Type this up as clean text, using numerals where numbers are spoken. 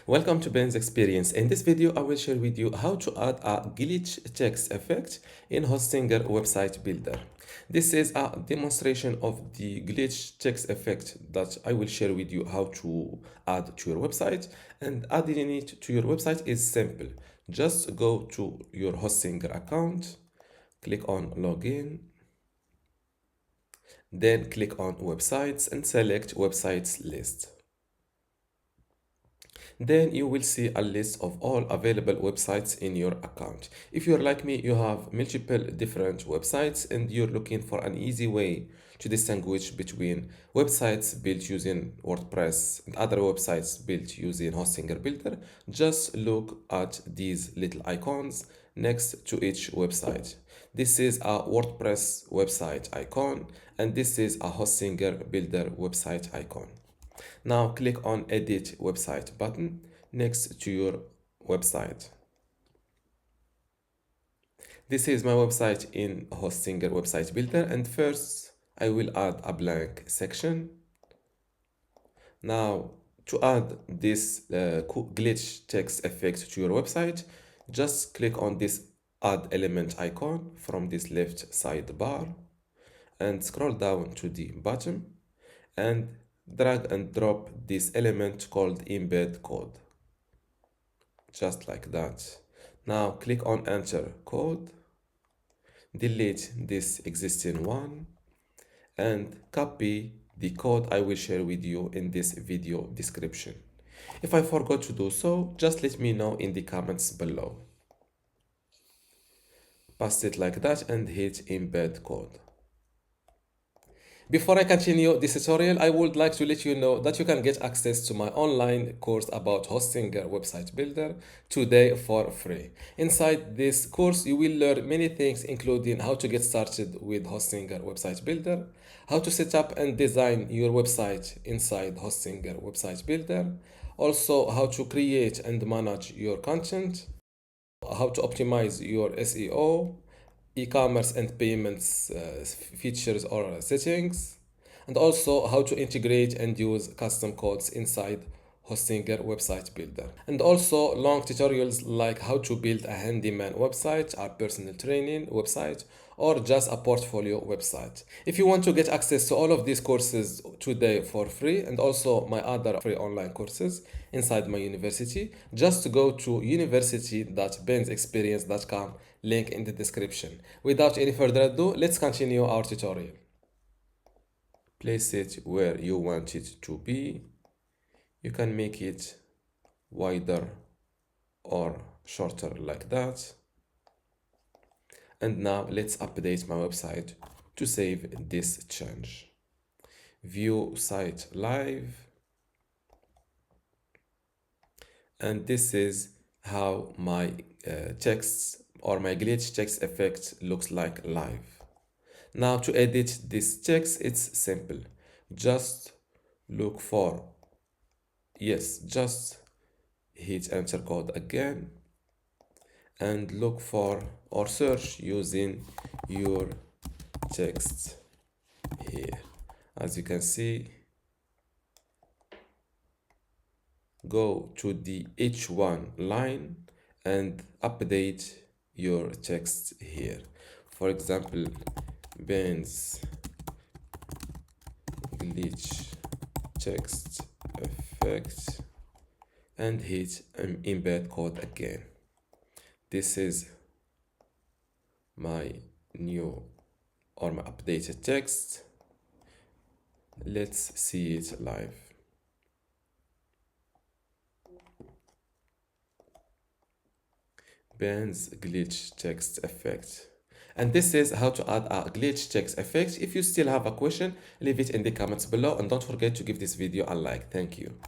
Welcome to Ben's Experience. In this video, I will share with you how to add a glitch text effect in Hostinger website builder. This is a demonstration of the glitch text effect that I will share with you how to add to your website. And adding it to your website is simple. Just go to your Hostinger account, click on Login, then click on Websites and select Websites List. Then you will see a list of all available websites in your account. If you're like me, you have multiple different websites and you're looking for an easy way to distinguish between websites built using WordPress and other websites built using Hostinger Builder, just look at these little icons next to each website. This is a WordPress website icon and this is a Hostinger Builder website icon. Now click on Edit Website button next to your website. This is my website in Hostinger Website Builder, and first I will add a blank section. Now to add this glitch text effect to your website, just click on this Add Element icon from this left sidebar and scroll down to the bottom and drag and drop this element called embed code, just like that. Now click on enter code, delete this existing one and copy the code I will share with you in this video description. If I forgot to do so, just let me know in the comments below. Paste it like that and hit embed code. Before I continue this tutorial, I would like to let you know that you can get access to my online course about Hostinger Website Builder today for free. Inside this course, you will learn many things, including how to get started with Hostinger Website Builder, how to set up and design your website inside Hostinger Website Builder, also how to create and manage your content, how to optimize your SEO, e-commerce and payments features or settings, and also how to integrate and use custom codes inside Hostinger Website Builder, and also long tutorials like how to build a handyman website, a personal training website, or just a portfolio website. If you want to get access to all of these courses today for free and also my other free online courses inside my university, just go to university.bensexperience.com, link in the description. Without any further ado, let's continue our tutorial. Place it where you want it to be. You can make it wider or shorter like that. And now let's update my website to save this change. View site live. And this is how my text or my glitch text effect looks like live. Now to edit this text, it's simple. Just look for, just hit enter code again and look for or search using your text here. As you can see, go to the H1 line and update your text here. For example, Ben's glitch text effect and hit embed code again. This is my new or my updated text. Let's see it live. Ben's glitch text effect. And this is how to add a glitch text effect. If you still have a question, leave it in the comments below and don't forget to give this video a like. Thank you.